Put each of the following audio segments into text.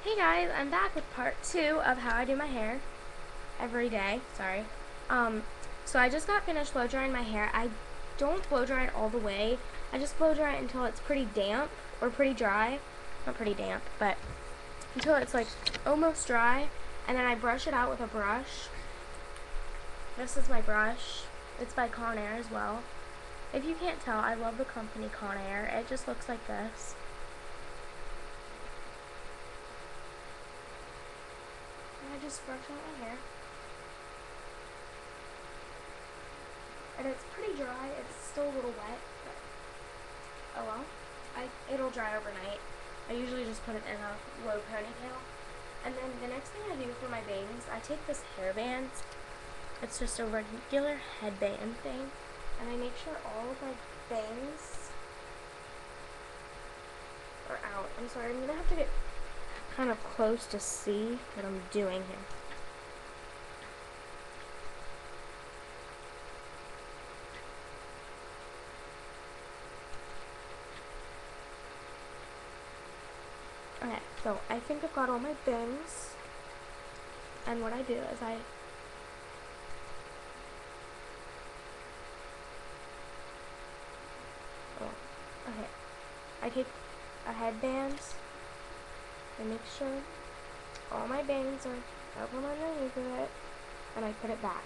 Hey guys, I'm back with part 2 of how I do my hair every day. Sorry. So I just got finished blow drying my hair. I don't blow dry it all the way. I just blow dry it until it's pretty damp or pretty dry. Not pretty damp, but until it's like almost dry. And then I brush it out with a brush. This is my brush. It's by Conair as well. If you can't tell, I love the company Conair. It just looks like this. I just brush out my hair. And it's pretty dry. It's still a little wet, but oh well. It'll dry overnight. I usually just put it in a low ponytail. And then the next thing I do for my bangs, I take this hairband. It's just a regular headband thing. And I make sure all of my bangs are out. I'm sorry, I'm going to have to get kind of close to see what I'm doing here. Okay, so I think I've got all my bangs, and what I do is I take a headband and make sure all my bangs are up from underneath of it, and I put it back.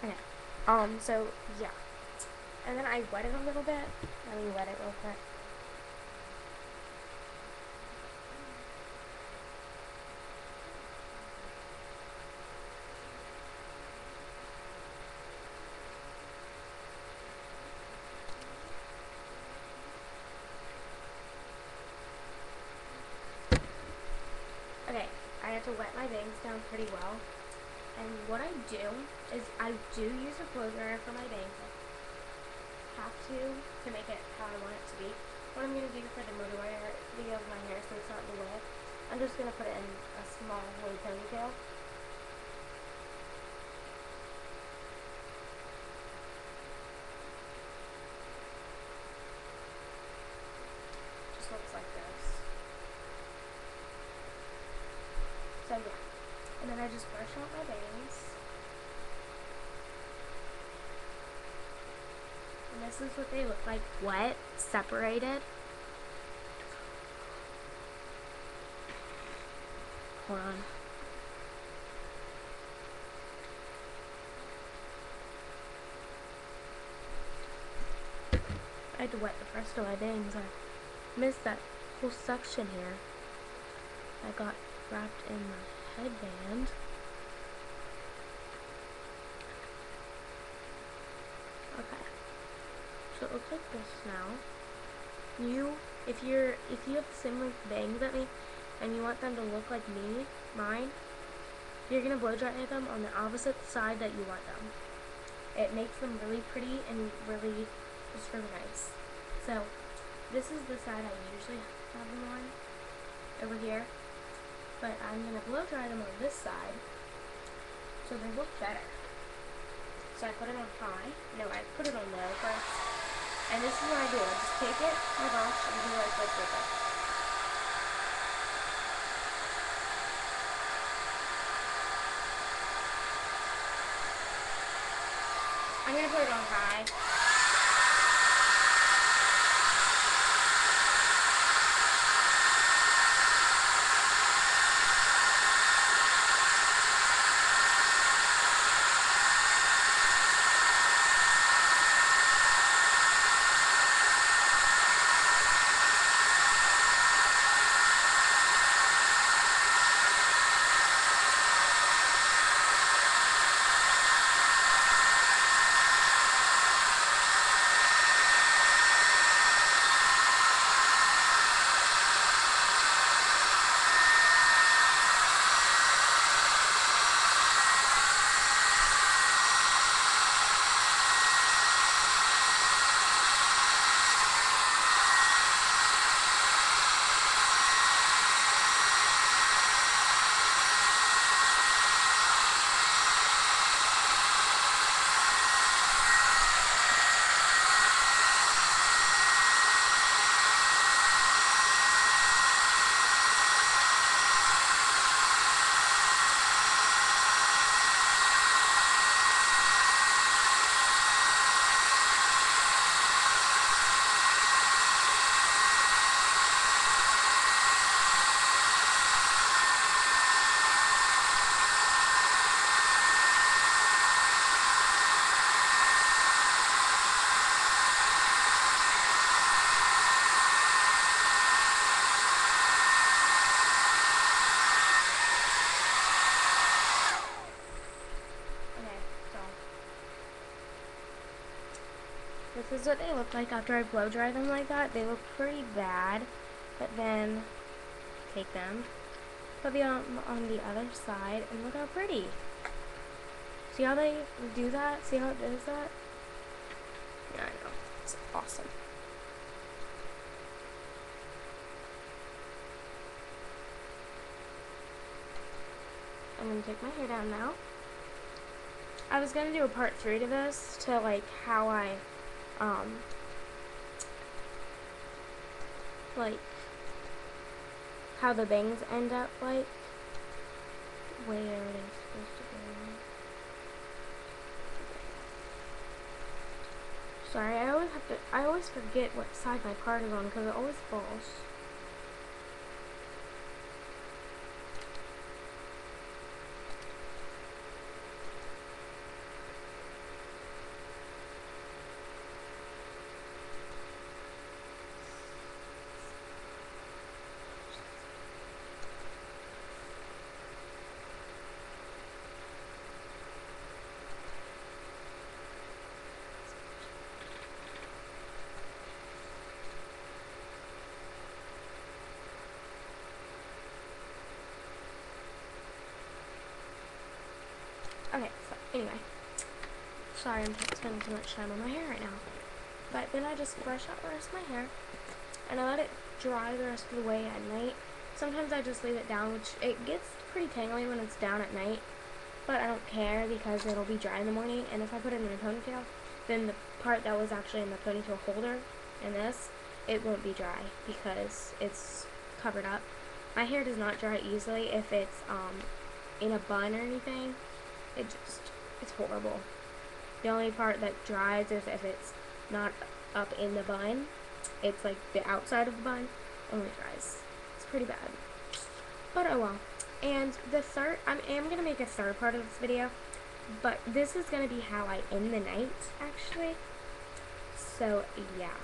Okay, so yeah, and then I wet it a little bit. Let me wet it real quick. Okay, I have to wet my bangs down pretty well. And what I do is I do use a blow dryer for my bangs. I have to make it how I want it to be. What I'm going to do for the motor video of my hair so it's not in the way, I'm just going to put it in a small low ponytail. Just looks like this. So yeah. And then I just brush out my bangs. And this is what they look like, wet, separated. Hold on. I had to wet the rest of my bangs. I missed that whole section here. I got wrapped in my headband. Okay. So it looks like this now. If you have the same length bangs at me and you want them to look like mine, you're gonna blow dry them on the opposite side that you want them. It makes them really pretty and just really nice. So this is the side I usually have them on, over here. But I'm going to blow dry them on this side so they look better. So I put it on high. No, I put it on low first. And this is what I do. I just take it, my gosh, and do like this with it. I'm going to put it on high. This is what they look like after I blow dry them like that. They look pretty bad, but then take them, put them on the other side, and look how pretty. See how they do that? See how it does that? Yeah, I know. It's awesome. I'm gonna take my hair down now. I was gonna do a part 3 to this, to like how I, like how the bangs end up like. Where are they supposed to go? Sorry, I always forget what side my part is on because it always falls. Okay, so anyway, sorry I'm spending too much time on my hair right now. But then I just brush out the rest of my hair, and I let it dry the rest of the way at night. Sometimes I just leave it down, which it gets pretty tangly when it's down at night, but I don't care because it'll be dry in the morning. And if I put it in a ponytail, then the part that was actually in the ponytail holder in this, it won't be dry because it's covered up. My hair does not dry easily if it's in a bun or anything. It's horrible. The only part that dries is if it's not up in the bun. It's like the outside of the bun only dries. It's pretty bad. But oh well. And the third, I am going to make a third part of this video, but this is going to be how I end the night, actually. So, yeah.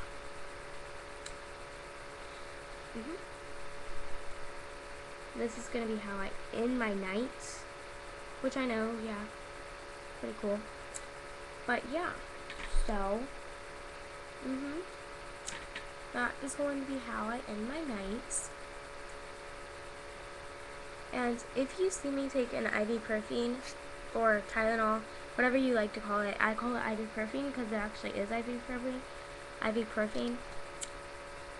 This is going to be how I end my night, which I know, yeah, pretty cool. But yeah, so, that is going to be how I end my nights. And if you see me take an ibuprofen or Tylenol, whatever you like to call it, I call it ibuprofen because it actually is ibuprofen.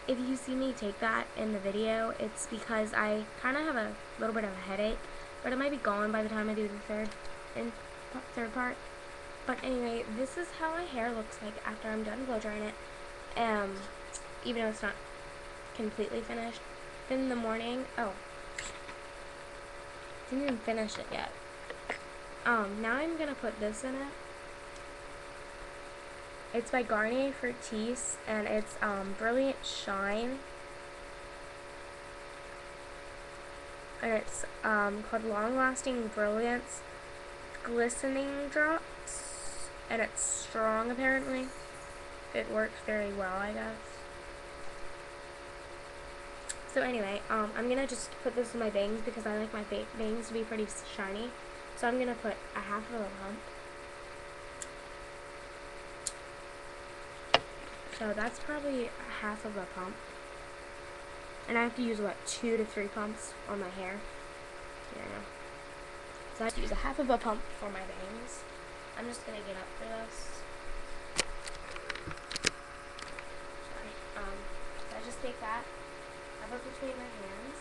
If you see me take that in the video, it's because I kind of have a little bit of a headache, but it might be gone by the time I do the third part. But anyway, this is how my hair looks like after I'm done blow drying it. Even though it's not completely finished. Then in the morning, didn't even finish it yet. Now I'm gonna put this in it. It's by Garnier Fructis, and it's Brilliant Shine. And it's called Long Lasting Brilliance Glistening Drops. And it's strong, apparently. It works very well, I guess. So anyway, I'm gonna just put this in my bangs because I like my bangs to be pretty shiny. So I'm gonna put a half of a pump. So that's probably half of a pump. And I have to use, what, 2 to 3 pumps on my hair. Yeah. So I have to use a half of a pump for my bangs. I'm just gonna get up for this. Sorry. So I just take that, I put it between my hands,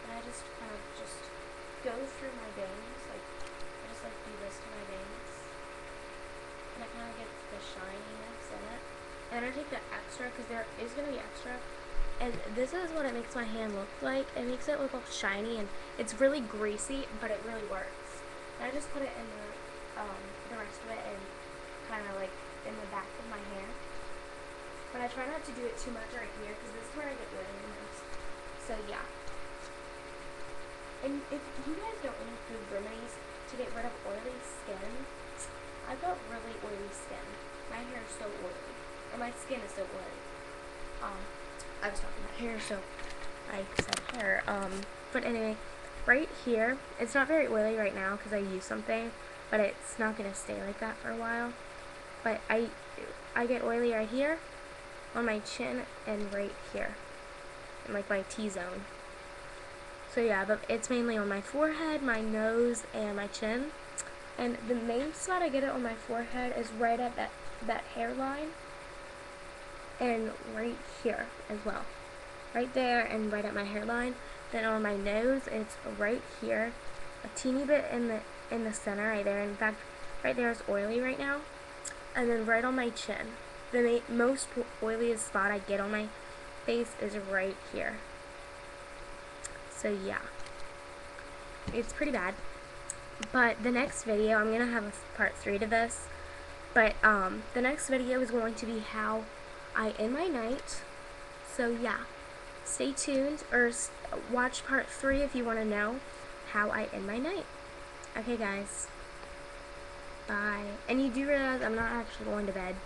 and I just kind of just go through my bangs. Like, I just like do this to my bangs. And it kind of gets the shininess in it. And I take the extra, because there is going to be extra. And this is what it makes my hand look like. It makes it look all shiny, and it's really greasy, but it really works. And I just put it in the rest of it, and kind of like in the back of my hair. But I try not to do it too much right here, because this is where I get oily the most. So yeah. And if you guys know any food remedies to get rid of oily skin, I've got really oily skin. My hair is so oily. Or my skin is so oily. I was talking about hair, so I said hair. But anyway, right here, it's not very oily right now because I used something, but it's not going to stay like that for a while. but I get oily right here, on my chin, and right here, in like my T-zone. So yeah, but it's mainly on my forehead, my nose, and my chin. And the main spot I get it on my forehead is right at that hairline, and right here as well. Right there and right at my hairline. Then on my nose, it's right here, a teeny bit in the center right there. In fact, right there is oily right now. And then right on my chin, the most oiliest spot I get on my face is right here. So yeah, it's pretty bad. But the next video, I'm gonna have a part 3 to this. But the next video is going to be how I end my night. So yeah, stay tuned, or watch part 3 if you want to know how I end my night. Okay guys, bye. And you do realize I'm not actually going to bed.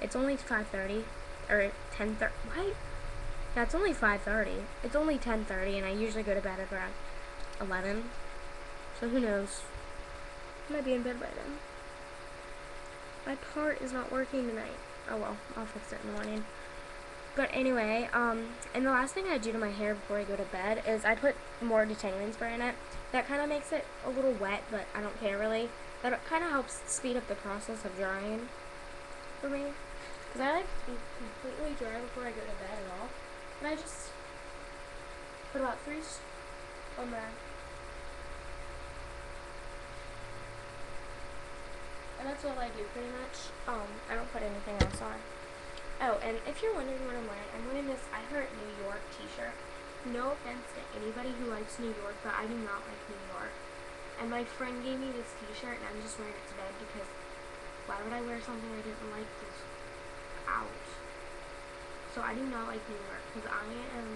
It's only 5:30, or 10:30, what? Yeah, it's only 5:30. It's only 10:30, and I usually go to bed at around 11. So who knows? I might be in bed by then. My part is not working tonight. Oh well, I'll fix it in the morning. But anyway, and the last thing I do to my hair before I go to bed is I put more detangling spray in it. That kind of makes it a little wet, but I don't care really. That kind of helps speed up the process of drying for me. Because I like to be completely dry before I go to bed at all. And I just put about 3 on there. And that's all I do pretty much. I don't put anything else on. Oh, and if you're wondering what I'm wearing this I Heart New York t-shirt. No offense to anybody who likes New York, but I do not like New York. And my friend gave me this t-shirt, and I'm just wearing it to bed because why would I wear something I didn't like just out? So I do not like New York, because I am,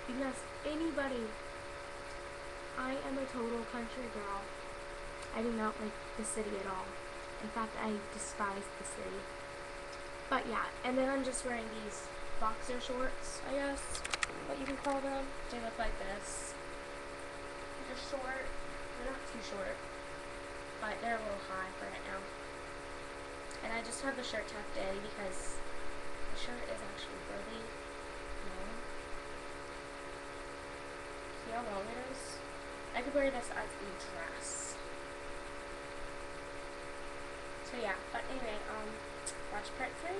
you can ask anybody, I am a total country girl. I do not like the city at all. In fact, I despise the city. But yeah, and then I'm just wearing these boxer shorts, I guess, what you can call them. They look like this. They're short. They're not too short, but they're a little high for right now. And I just have the shirt tucked in because the shirt is actually really long. See how long it is? I could wear this as a dress. So yeah, but anyway, watch part 3.